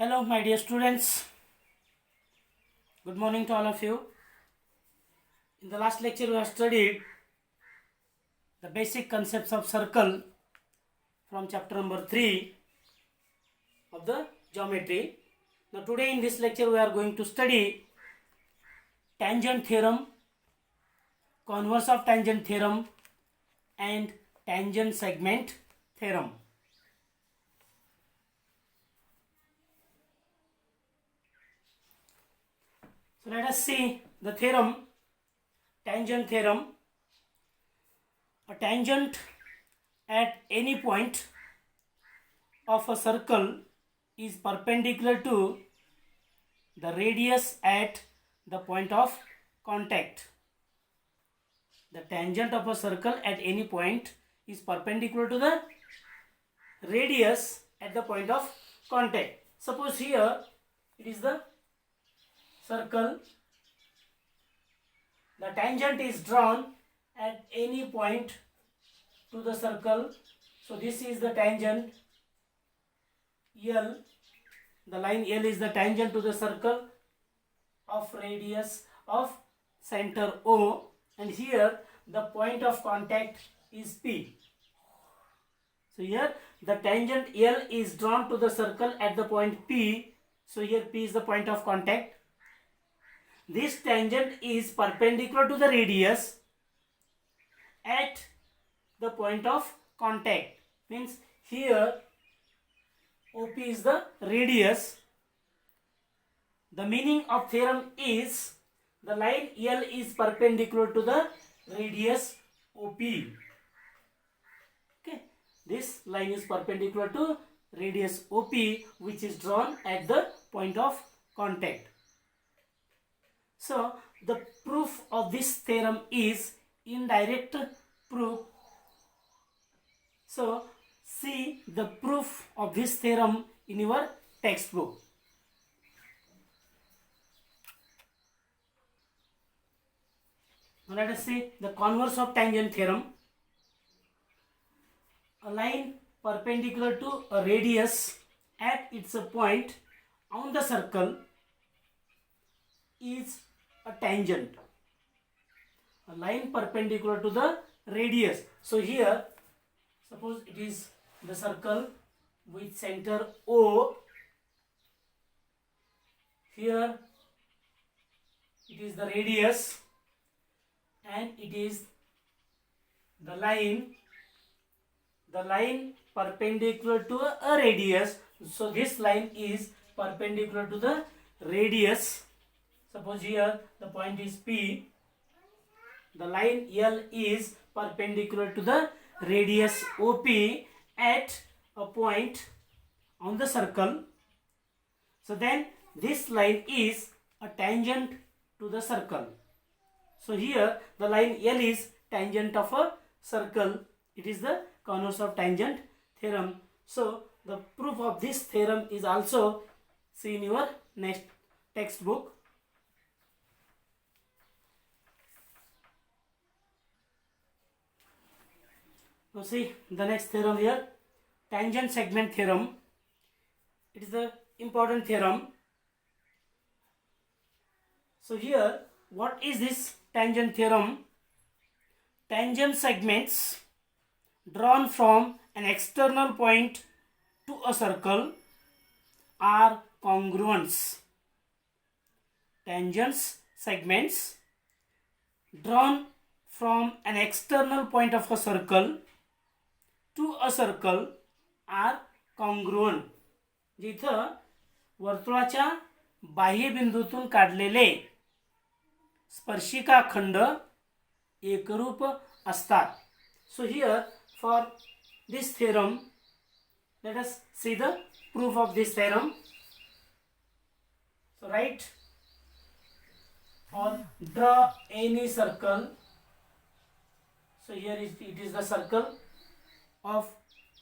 Hello, my dear students. Good morning to all of you. In the last lecture, we have studied the basic concepts of circle from chapter number 3 of the geometry. Now, today in this lecture, we are going to study tangent theorem, converse of tangent theorem, and tangent segment theorem. So let us see the theorem, tangent theorem. A tangent at any point of a circle is perpendicular to the radius at the point of contact. The tangent of a circle at any point is perpendicular to the radius at the point of contact. Suppose here it is the circle. The tangent is drawn at any point to the circle. So this is the tangent L. The line L is the tangent to the circle of radius of center O, and here the point of contact is P. So here the tangent L is drawn to the circle at the point P. So here P is the point of contact. This tangent is perpendicular to the radius at the point of contact. Means here OP is the radius. The meaning of theorem is the line L is perpendicular to the radius OP. Okay, this line is perpendicular to radius OP, which is drawn at the point of contact. So the proof of this theorem is indirect proof. So see the proof of this theorem in your textbook. Now let us see the converse of tangent theorem. A line perpendicular to a radius at its point on the circle is a tangent. A line perpendicular to the radius. So here suppose it is the circle with center O. Here it is the radius and it is the line perpendicular to a radius. So this line is perpendicular to the radius. Suppose here the point is P. The line L is perpendicular to the radius OP at a point on the circle. So then this line is a tangent to the circle. So here the line L is tangent of a circle. It is the converse of tangent theorem. So the proof of this theorem is also seen in your next textbook. Now see the next theorem here, tangent segment theorem. It is the important theorem. So here what is this tangent theorem? Tangent segments drawn from an external point to a circle are congruents. Tangent segments drawn from an external point of a circle to a circle are congruent. जिथं वर्तुळाच्या बाह्यबिंदूतून काढलेले स्पर्शिका खंड एकरूप असतात. So here for this theorem, let us see the proof of this theorem. So write or draw any circle. So here it is the circle of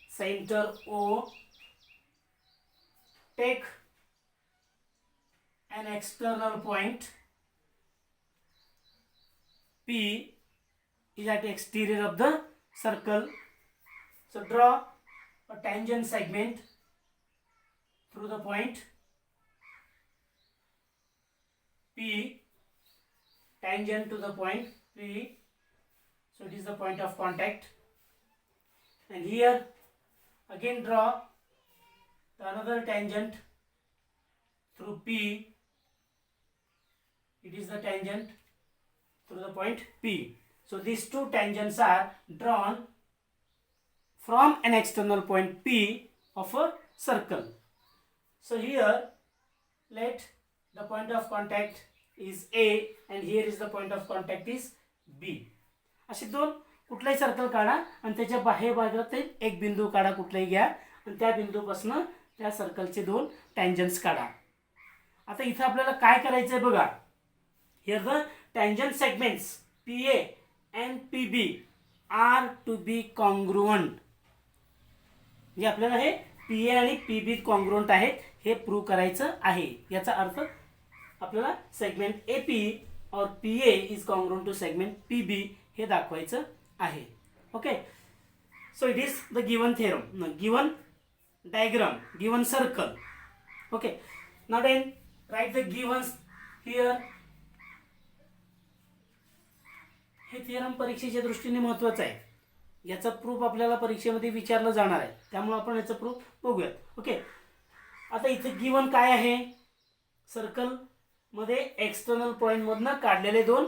center O. Take an external point P is at the exterior of the circle. So draw a tangent segment through the point P, tangent to the point P. So it is the point of contact. And here again draw another tangent through P. It is the tangent through the point P. So these two tangents are drawn from an external point P of a circle. So here let the point of contact is A and here is the point of contact is B. असे दोन कुठलाही circle काढा आणि त्याच्या बाहेर भागात एक बिंदू काढा, कुठलाही घ्या आणि त्या बिंदूपासून त्या सर्कलचे दोन टँजंट्स काढा. आता इथे आपल्याला काय करायचं आहे बघा. Here the tangent segments PA and PB are to be congruent. म्हणजे आपल्याला हे PA आणि PB कॉन्ग्रुएंट आहेत हे प्रूव्ह करायचं आहे. याचा अर्थ आपल्याला सेगमेंट AP और PA is congruent to segment PB हे दाखवायचं आहे. Okay, so it is the given theorem, given diagram, given circle. Okay, now then right the givens here. हे थेरम परीक्षेच्या दृष्टीने महत्त्वाचं आहे. याचा प्रूफ आपल्याला परीक्षेमध्ये विचारलं जाणार आहे, त्यामुळे आपण याचा प्रूफ बघूयात. ओके, आता इथे गिवन काय आहे. सर्कल मध्ये एक्सटर्नल पॉइंट मधनं काढलेले दोन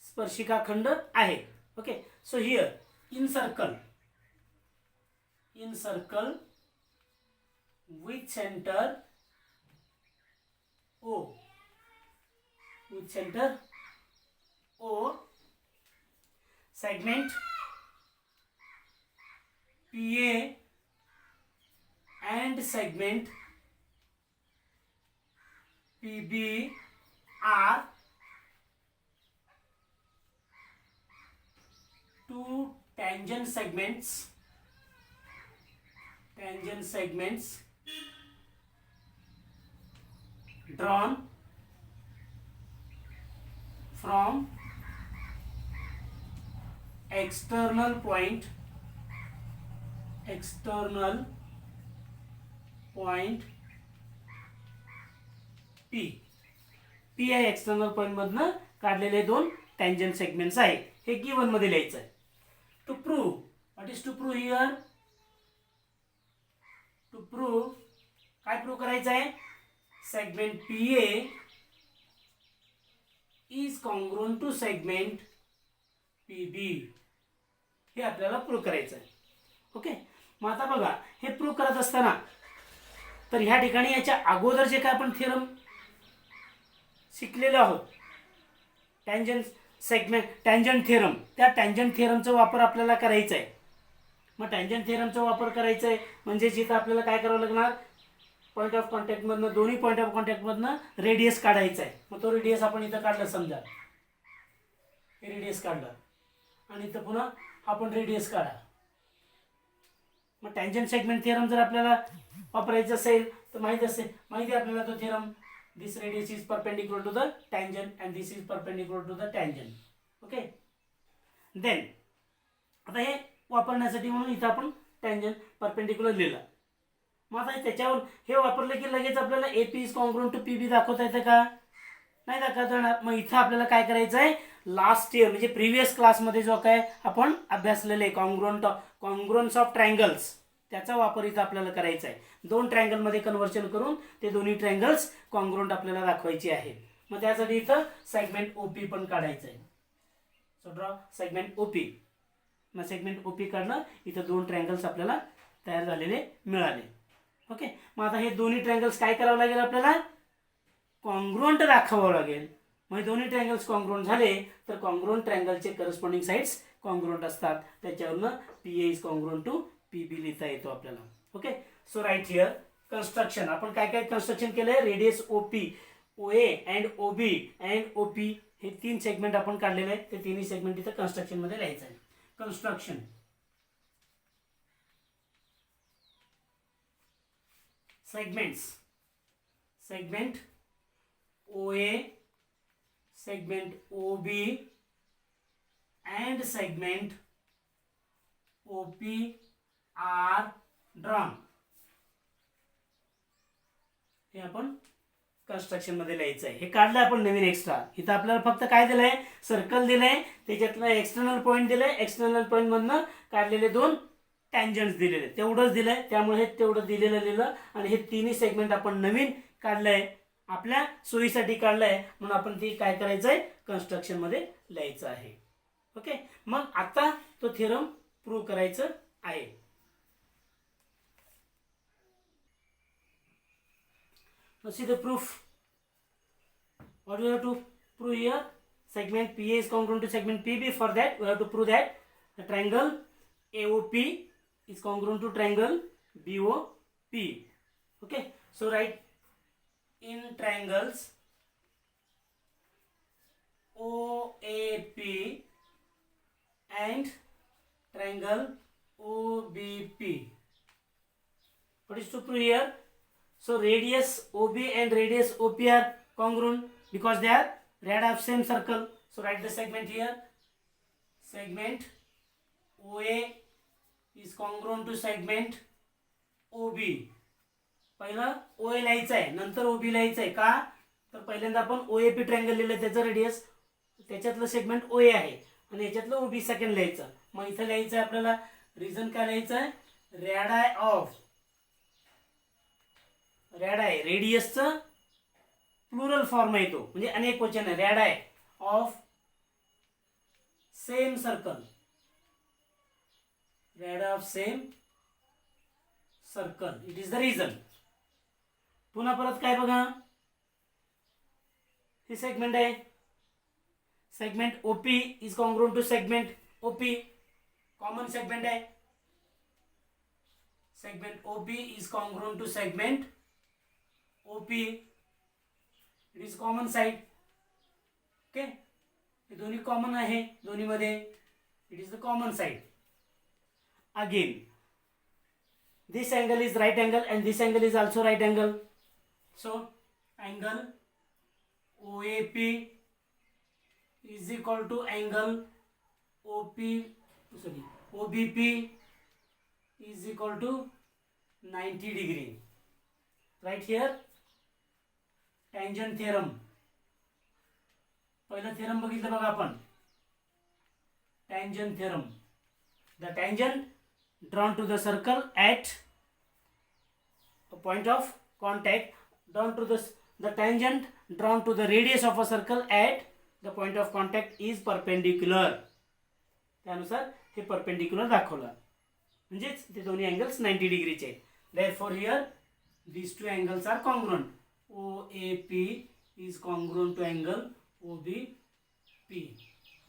स्पर्शिका खंड आहेत. Okay, so here in circle with center O, segment PA and segment PB are two tangent segments drawn from external point P. P आहे एक्सटर्नल पॉइंट मधनं काढलेले दोन टँजंट सेगमेंट्स आहे. हे गिवन मध्ये लिहायचं आहे. To prove, what is to prove here. To prove काय prove करायचं आहे. Segment PA is congruent to segment PB हे आपल्याला प्रूव्ह करायचं आहे. ओके, मग आता बघा हे प्रूव्ह करत असताना तर ह्या ठिकाणी याच्या अगोदर जे काय आपण थेरम शिकलेलो आहोत टँजंट थेरम, त्या टँजंट थेरमचा वापर आपल्याला करायचा आहे. मग टँजंट थेरमचा वापर करायचा आहे म्हणजे जिथं आपल्याला काय करावं लागणार. पॉईंट ऑफ कॉन्टॅक्ट मधनं दोन्ही पॉईंट ऑफ कॉन्टॅक्ट मधनं रेडियस काढायचा आहे. मग तो रेडियस आपण इथं काढला, समजा हे रेडियस काढलं आणि इथं पुन्हा आपण रेडियस काढा. मग टँजंट सेगमेंट थेरम जर आपल्याला वापरायचं असेल तर माहिती आपल्याला तो theorem. This radius is perpendicular to the tangent and this is perpendicular to the tangent. Okay. Then आता हे वापरण्यासाठी म्हणून इथं आपण tangent perpendicular लिहिलं. मग आता त्याच्यावर हे वापरलं की लगेच आपल्याला AP is congruent to PB दाखवता येतं का. नाही दाखवता येणार. मग इथं आपल्याला काय करायचं आहे. लास्ट इयर म्हणजे प्रिव्हियस क्लासमध्ये जो काय आपण अभ्यासलेले कॉन्ग्रुएंस ऑफ ट्रायंगल्स त्याचा वापर इथं आपल्याला करायचा आहे. दोन ट्रायंगल मध्ये कन्वर्जन करून ते दोन्ही ट्रायंगल्स कॉन्ग्रुएंट आपल्याला दाखवायचे आहे. मग त्यासाठी इथं सेगमेंट OP पण काढायचं आहे. So draw segment OP. मग सेगमेंट OP काढलं, इथं दोन ट्रायंगल्स आपल्याला तयार झालेले मिळाले. ओके, मग आता हे दोन्ही ट्रायंगल्स काय करावं लागेल आपल्याला. कॉन्ग्रुएंट दाखवावं लागेल. मग दोन्ही ट्रायंगल्स कॉन्ग्रुएंट झाले तर कॉन्ग्रुएंट ट्रायंगलचे करस्पॉन्डिंग साइड्स कॉन्ग्रुएंट असतात. त्याच्यावरनं PA is congruent to PB लिहिता येतो आपल्याला. Okay, so right here construction. आपण काय काय कंस्ट्रक्शन केलंय. Radius OP, OA and OB and OP हे तीन सेगमेंट आपण काढलेले आहेत. ते तिन्ही सेगमेंट इथं कंस्ट्रक्शन मध्ये लिहायचं आहे. Construction segment OA, segment OB and segment OP are drawn. हे आपण कन्स्ट्रक्शन मध्ये लिहायचं आहे. हे काढलं आपण नवीन एक्स्ट्रा. इथं आपल्याला फक्त काय दिलंय, सर्कल दिलंय, त्याच्यातलं एक्सटर्नल पॉईंट दिलंय, एक्सटर्नल पॉईंट मधनं काढलेले 2 टँजंट्स दिलेले, तेवढंच दिलंय. त्यामुळे हे तेवढं दिलेलं लिहिलं आणि हे तिन्ही सेगमेंट आपण नवीन काढलंय, आपल्या सोयीसाठी काढलंय, म्हणून आपण ते काय करायचंय, कन्स्ट्रक्शन मध्ये लिहायचं आहे. ओके, मग आता तो थेरम प्रूव्ह करायचं आहे. Now see the proof. What we have to prove here? Segment PA is congruent to segment PB. For that, we have to prove that the triangle AOP is congruent to triangle BOP. Okay, so write in triangles OAP and triangle OBP. What is to prove here? So radius OB and radius OP are congruent because they are rad of same circle. So write the segment here. Segment OA is congruent to segment OB. पहिला OA लिहायचं आहे, नंतर OB लिहायचं आहे. का तर पहिल्यांदा आपण OAP ट्रायंगल लिहिलं, त्याचं रेडियस, त्याच्यातलं सेगमेंट OA आहे आणि याच्यातलं OB सेकंड लिहायचं. मग इथं लिहायचं आहे आपल्याला, रिझन काय लिहायचं आहे, रॅडाय ऑफ, रॅडाय रेडियसचं प्लुरल फॉर्म आहे तो, म्हणजे अनेक वचन आहे, radii of same circle, radii of same circle, it is the reason. पुन्हा परत काय बघा, हे सेगमेंट आहे, segment OP is congruent to segment OP, common segment आहे, segment OP is congruent to segment OP, it is common side. Okay, हे दोन्ही common आहे, दोन्ही मध्ये it is the common side. Again, this angle is right angle and this angle is also right angle. So angle OAP is equal to angle OBP is equal to 90 degree. Right here tangent theorem, पहिला theorem बघितलं बघा आपण, tangent theorem. The tangent drawn to the circle at a point of contact, drawn to the tangent drawn to the radius of a circle at the point of contact is perpendicular. त्यानुसार हे perpendicular दाखवलं, म्हणजेच ते दोन्ही angles 90 डिग्रीचे आहेत. Therefore here these two angles are congruent. OAP is congruent to angle OBP.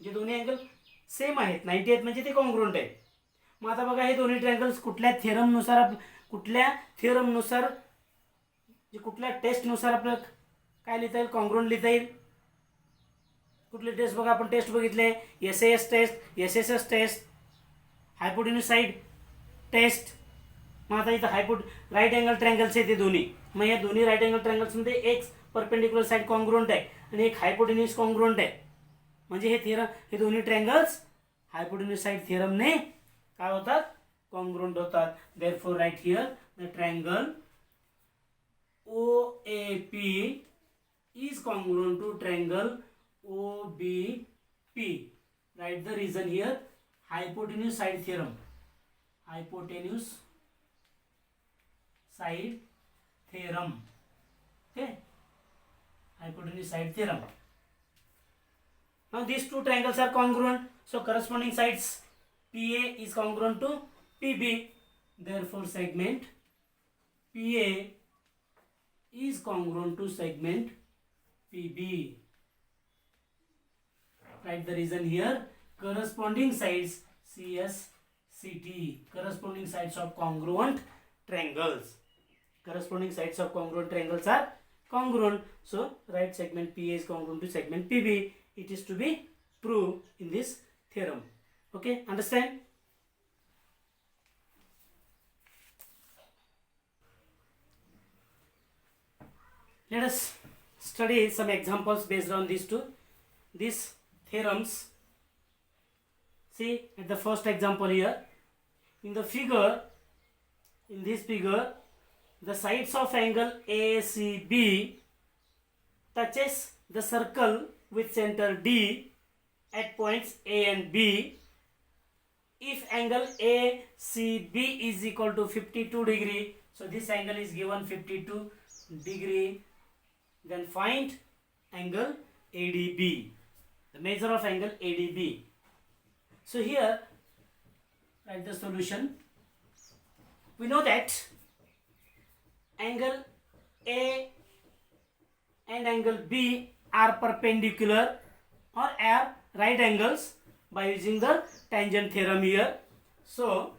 जे दोन्ही angle same आहेत, 90 आहेत, म्हणजे ते कॉन्ग्रुएंट आहेत. मग आता बघा, हे दोन्ही ट्रायंगल्स कुठल्या थेरमनुसार, कुठल्या टेस्टनुसार आपल्याला काय लिहिता येईल, कॉन्ग्रुएंट लिहिता येईल. कुठले टेस्ट बघा, आपण टेस्ट बघितले, SAS test, SSS test, hypotenuse side test. मग आता इथं राईट अँगल ट्रायंगल्स आहे ते दोन्ही. मग या दोन्ही राईट अँगल ट्रायंगल्स मध्ये एक परपेंडिक्युलर साइड कॉन्ग्रुएंट आहे आणि एक हायपोटेन्यूज कॉन्ग्रुएंट आहे. म्हणजे हे दोन्ही ट्रायंगल्स हायपोटेन्यूज साइड थेरमने काय होतात, कॉन्ग्रुएंट होतात. Therefore right here the triangle OAP is congruent to triangle OBP. Write the reason here, hypotenuse side theorem, hypotenuse side theorem. Okay, hypotenuse side theorem. Now these two triangles are congruent, so corresponding sides PA is congruent to PB. Therefore segment PA is congruent to segment PB. Write the reason here, corresponding sides CS CT, corresponding sides of congruent triangles, corresponding sides of congruent triangles are congruent. So right segment PA is congruent to segment PB. It is to be proved in this theorem. Okay, understand? Let us study some examples based on these theorems. See at the first example here, in this figure, the sides of angle ACB touches the circle with center D at points A and B. If angle ACB is equal to 52 degree, so this angle is given 52 degree, then find angle ADB, the measure of angle ADB. So here write the solution. We know that angle A and angle B are perpendicular or are right angles by using the tangent theorem here. So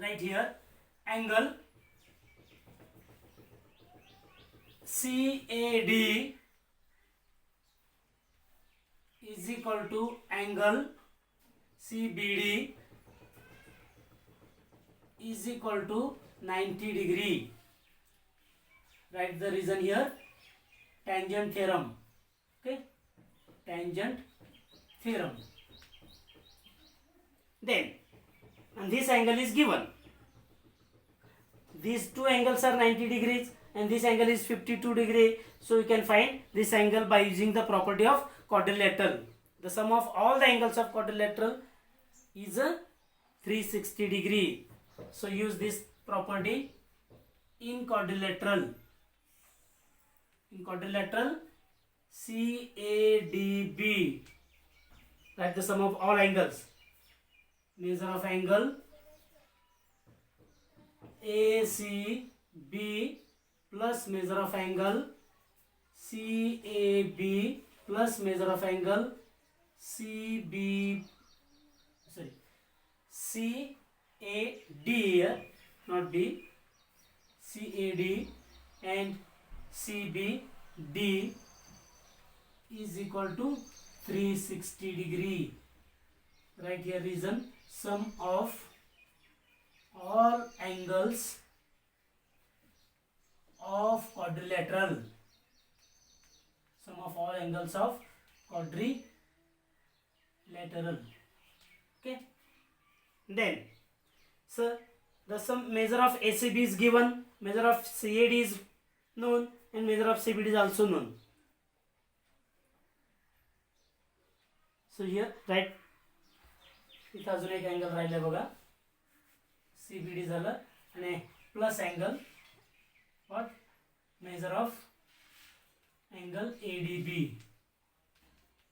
right here angle CAD is equal to angle CBD is equal to 90 degree. Write the reason here, tangent theorem. Okay, tangent theorem. Then, and this angle is given. These two angles are 90 degrees and this angle is 52 degree. So you can find this angle by using the property of quadrilateral. The sum of all the angles of quadrilateral is a 360 degree. So use this property in quadrilateral. In quadrilateral CADB, write the sum of all angles. Measure of angle ACB plus measure of angle CAB plus measure of angle CAD here, not B, CAD and CBD is equal to 360 degree. Write here reason, sum of all angles of quadrilateral. Sum of all angles of quadrilateral. Okay. Then, so the sum measure of ACB is given, measure of CAD is known, and measure of CBD is also known. So here write इथं अजून एक angle राहिला बघा, CBD झालं आणि plus angle what measure of angle ADB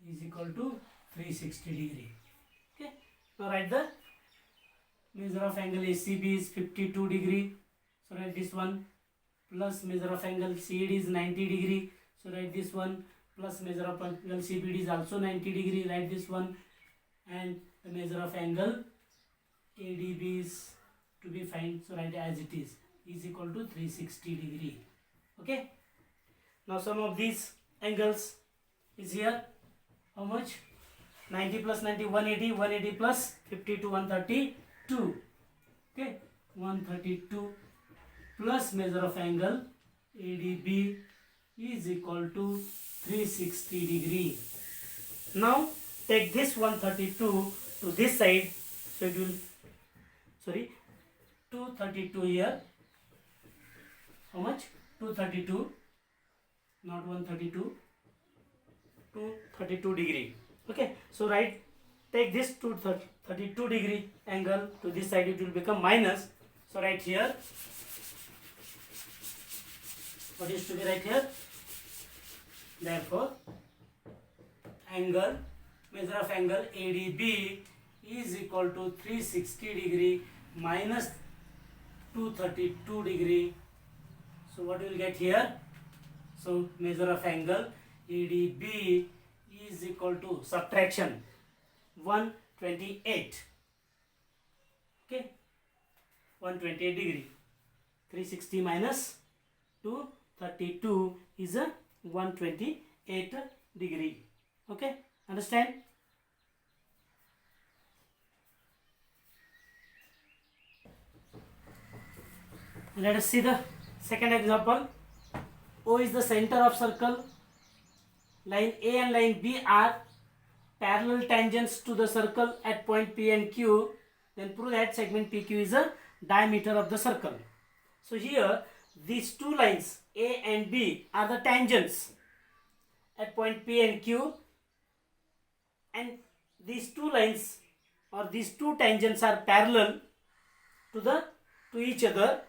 is equal to 360 degree. Okay, now write the measure of angle ACB is 52 degree, so write this one, plus measure of angle CAD is 90 degree, so write this one, plus measure of angle CBD is also 90 degree, write this one, and the measure of angle ADB is to be found, so write as it is equal to 360 degree. Okay, now sum of these angles is here, how much? 90 plus 90, 180, 180 plus 52, 132. Okay, 132 plus measure of angle ADB is equal to 360 degree. Now take this 132 to this side, so it will, 232 here. How much? 232, not 132, 232 degree. Okay, so right, take this 232 degree angle to this side, it will become minus. So right here, what is to be right here? Therefore, angle, measure of angle ADB is equal to 360 degree minus 232 degree. So what we will get here? So measure of angle ADB is equal to subtraction 128. Okay, 128 degree. 360 minus 232 is a 128 degree. Okay, understand? Let us see the second example. O is the center of circle. Line A and line B are parallel tangents to the circle at point P and Q. Then prove that segment PQ is a diameter of the circle. So here these two lines A and B are the tangents at point P and Q, and these two lines or these two tangents are parallel to each other,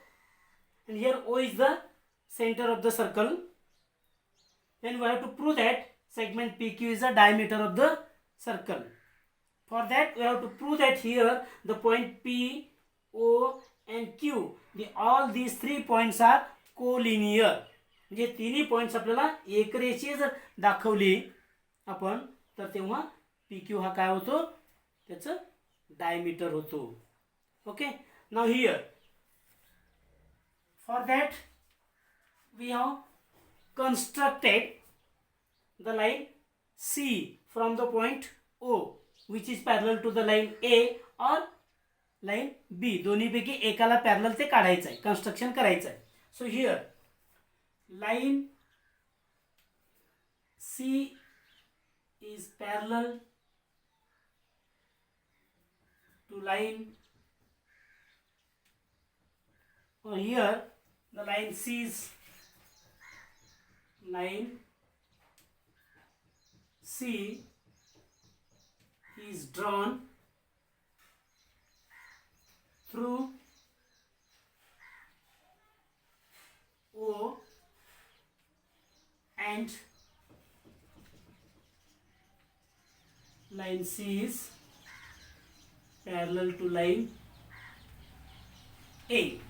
and here O is the center of the circle. Then we have to prove that segment PQ is the diameter of the circle. For that we have to prove that here the point P, O and Q, all these 3 points are collinear. म्हणजे तिन्ही points आपल्याला एकरेषीय जर दाखवली आपण तर तेव्हा PQ हा काय होतो, त्याचं डायमीटर होतो. Okay, now here for that we have constructed the line C from the point O which is parallel to the line A or line B. दोन्ही पैकी एकाला पॅरलल ते काढायचं आहे, कन्स्ट्रक्शन करायचं आहे. So here line C is parallel to line, or here the line C is drawn through O and line C is parallel to line A.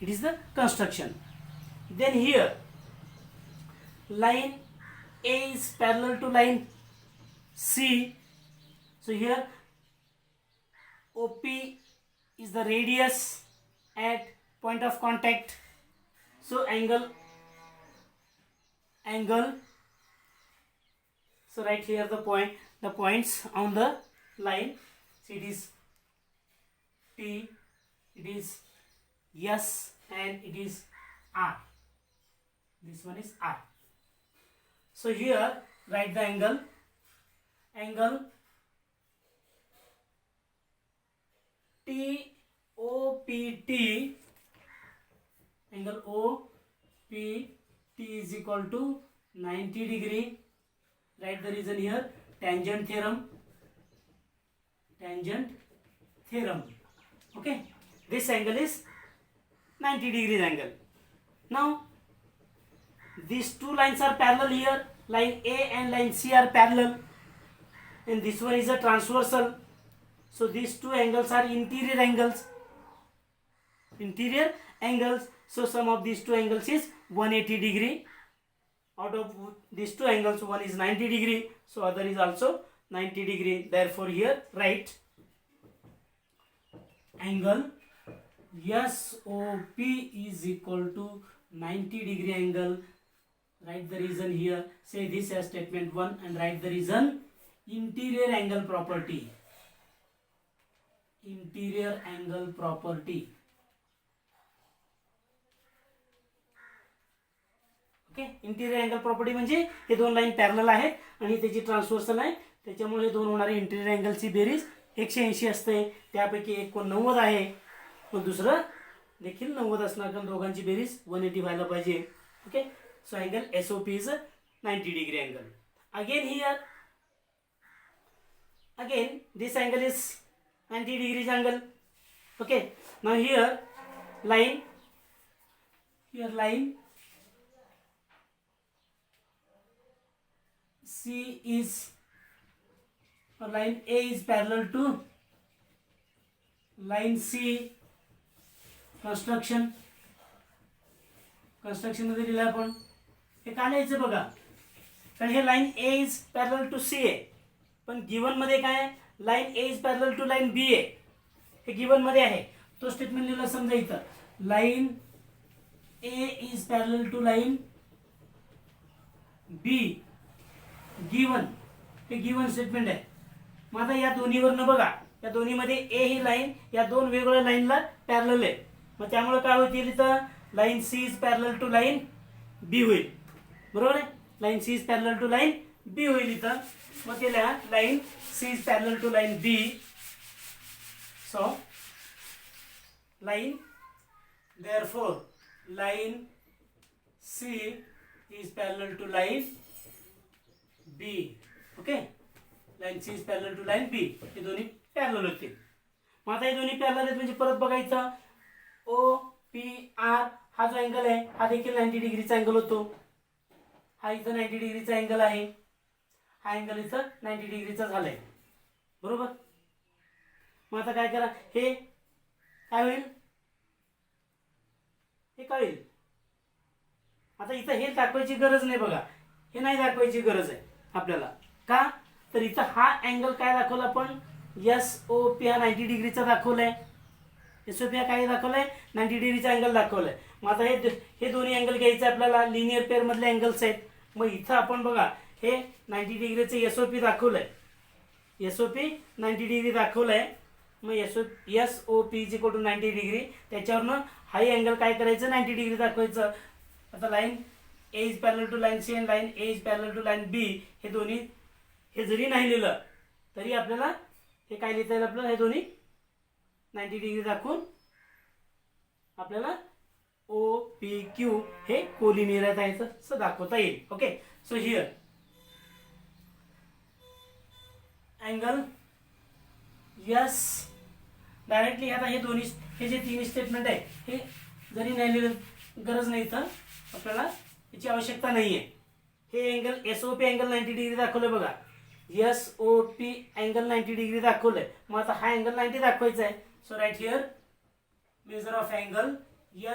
It is the construction. Then here line A is parallel to line C. So here OP is the radius at point of contact. So angle. So right here the points on the line. So it is T, it is S and it is R. This one is R. So here write the angle TOPT, angle OPT is equal to 90 degree. Write the reason here, tangent theorem. Okay, this angle is 90 degrees angle. Now these two lines are parallel here, line A and line C are parallel, and this one is a transversal. So these two angles are interior angles. So sum of these two angles is 180 degree. Out of these two angles, one is 90 degree, so other is also 90 degree. Therefore here write angle SOP is equal to 90 degree angle. Write the reason here. Say this as statement 1 and write the reason. Interior angle property. Okay, interior angle property म्हणजे हे दोन line parallel आहेत आणि त्याची transversal आहे, त्याच्यामुळे दोन होणारे interior अँगलची berries 180 असते. त्यापैकी एक कोण 90 आहे, पण दुसरं देखील 90 असणार, कारण दोघांची बेरीज 180 व्हायला पाहिजे. Okay, so angle SOP is 90 degree angle. Again this angle is 90 degrees angle. Okay, now here line C is, or line A is parallel to line C. construction मध्ये दिलं आपण, हे काढायचं बघा, कारण हे line A is parallel to C आहे, पण given मध्ये काय आहे, line A is parallel to line B आहे, हे गिवन मध्ये आहे. तो स्टेटमेंट लिहिला समजा इथं, line A is parallel to line B given, हे गिवन स्टेटमेंट आहे. मग आता या दोन्हीवरनं बघा, या दोन्हीमध्ये A ही लाईन या दोन वेगवेगळ्या लाईनला पॅरलल आहे, मग त्यामुळे काय होईल इथं, line C is parallel to line B होईल. बरोबर आहे, line C is parallel to line B होईल इथं. मग त्याला line C is parallel to line B. So line, therefore line C is parallel to line B. ओके, line C is parallel to line B. हे दोन्ही parallel होतील. मग आता हे दोन्ही parallel आहेत म्हणजे परत बघायचं OPR हा जो अँगल आहे हा देखील 90 डिग्रीचा अँगल होतो. हा इथं 90 डिग्रीचा अँगल आहे, हा अँगल इथं 90 डिग्रीचा झालाय, बरोबर. मग आता काय करा, हे काय होईल, हे काय होईल. आता इथं हे दाखवायची गरज नाही बघा, हे नाही दाखवायची गरज आहे आपल्याला. का तर इथं हा अँगल काय दाखवला आपण, SOP हा 90 डिग्रीचा दाखवलाय. SOP हा काय दाखवलाय, 90 डिग्रीचा अँगल दाखवलाय. मग आता हे दोन्ही अँगल घ्यायचे आपल्याला, लिनियर पेअर मधले अँगल्स आहेत. मग इथं आपण बघा हे 90 डिग्रीचे SOP दाखवलंय, SOP 90 डिग्री दाखवलंय. मग SOP is equal to 90 degree, त्याच्यावरनं हाही अँगल काय करायचं, 90 डिग्री दाखवायचं. आता line A is parallel to line C आणि line A is parallel to line B, हे दोन्ही हे जरी नाही लिहिलं तरी आपल्याला हे काय लिहिता येईल, आपल्याला हे दोन्ही 90 डिग्री दाखवून आपल्याला OPQ हे कोलिनियर आहेत असं दाखवता येईल. Okay, so here angle yes directly. आता हे दोन्ही हे जे तीन स्टेटमेंट आहे हे जरी नाही लिहिलं गरज नाही, तर आपल्याला याची आवश्यकता नाही आहे. हे अँगल SOP अँगल 90 डिग्री दाखवलं बघा, SOP अँगल 90 डिग्री दाखवलंय. मग आता हा अँगल 90 दाखवायचा आहे. So right here measure of angle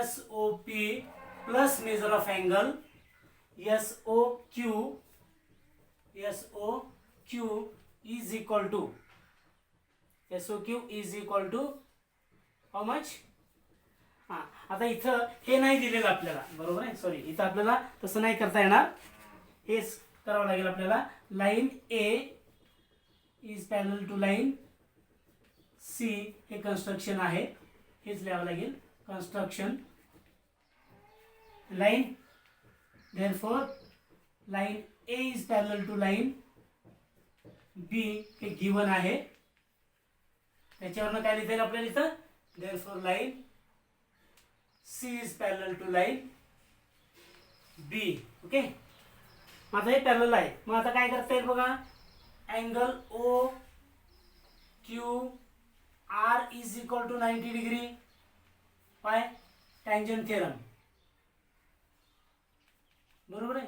SOP plus measure of angle SOQ is equal to SOQ is equal to how much. हां, आता इथं हे नाही दिलेलं आपल्याला, बरोबर आहे, सॉरी इथं आपल्याला तसं नाही करता येणार, हेच करावं लागेल आपल्याला. Line A is parallel to line C हे कन्स्ट्रक्शन आहे, हेच लिहावं लागेल, construction line. Therefore line A is parallel to line B हे गिवन आहे. त्याच्यावरनं काय लिहिता येईल आपल्याला इथं, therefore line C is parallel to line B. Okay, आता हे पॅरलल आहे. मग आता काय करता येईल बघा, angle OQR is equal to 90 degree by tangent theorem, बरोबर आहे.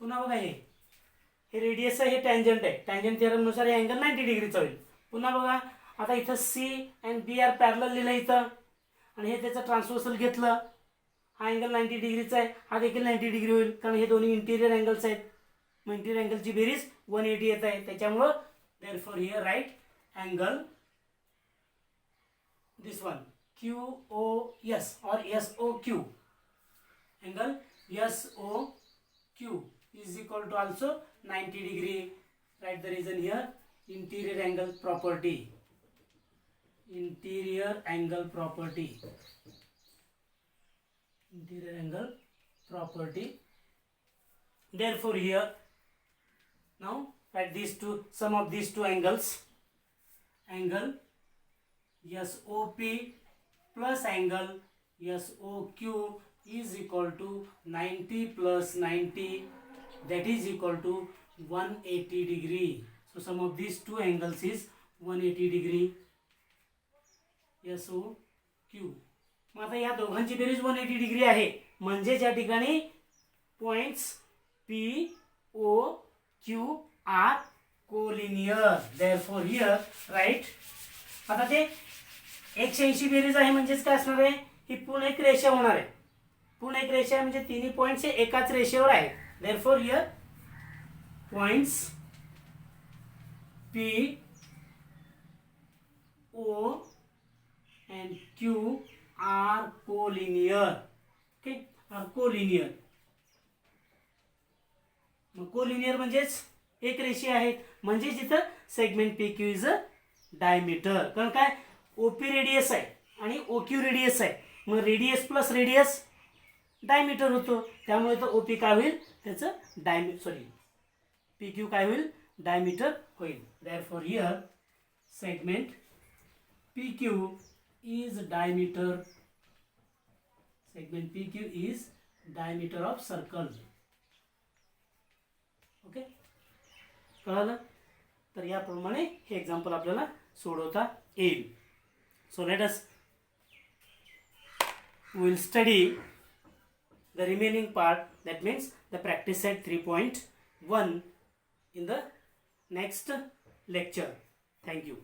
पुन्हा बघा हे रेडियस आहे, हे टँजंट आहे, टँजंट थिअरम नुसार हे अँगल 90 डिग्रीचा होईल. पुन्हा बघा आता इथं C and B are parallel लिहिलं इथं, आणि हे त्याचं ट्रान्सव्हर्सल घेतलं, हा अँगल 90 डिग्रीचा आहे, हा देखील 90 डिग्री होईल, कारण हे दोन्ही इंटिरियर अँगल्स आहेत. मग इंटिरियर अँगलची बेरीज 180 येत आहे. त्याच्यामुळं therefore here right angle this one QOS or SOQ, angle SOQ is equal to also 90 degree. Write the reason here, interior angle property, interior angle property, interior angle property. Therefore here now write these two, sum of these two angles, angle SOP plus angle SOQ is equal to 90 plus 90, that is equal to 180 degree. So sum of these two angles is 180 degree SOQ. मग आता या दोघांची berries 180 degree आहे, म्हणजे या ठिकाणी points POQ are collinear. Therefore here right. आता ते 180 berries आहे म्हणजेच काय असणार आहे, ही पूर्ण एक रेषा होणार आहे. पूर्ण एक रेषा आहे म्हणजे तिन्ही पॉइंट्स हे एकाच रेषेवर आहेत. Therefore here points P O and Q are collinear. Okay, are collinear. Mug collinear म्हणजेच एक रेषीय आहेत, म्हणजे जिथं segment PQ is a diameter. कारण काय OP रेडियस आहे आणि OQ रेडियस आहे, मग रेडियस प्लस रेडियस डायमीटर होतो. त्यामुळे तो OP काय होईल, त्याचं PQ काय होईल, डायमीटर होईल. Therefore here segment PQ is diameter, segment PQ is diameter of circle. Okay, कळालं? तर याप्रमाणे हे एक्झाम्पल आपल्याला सोडवता येईल. So let us we will study the remaining part, that means the practice set 3.1 in the next lecture. Thank you.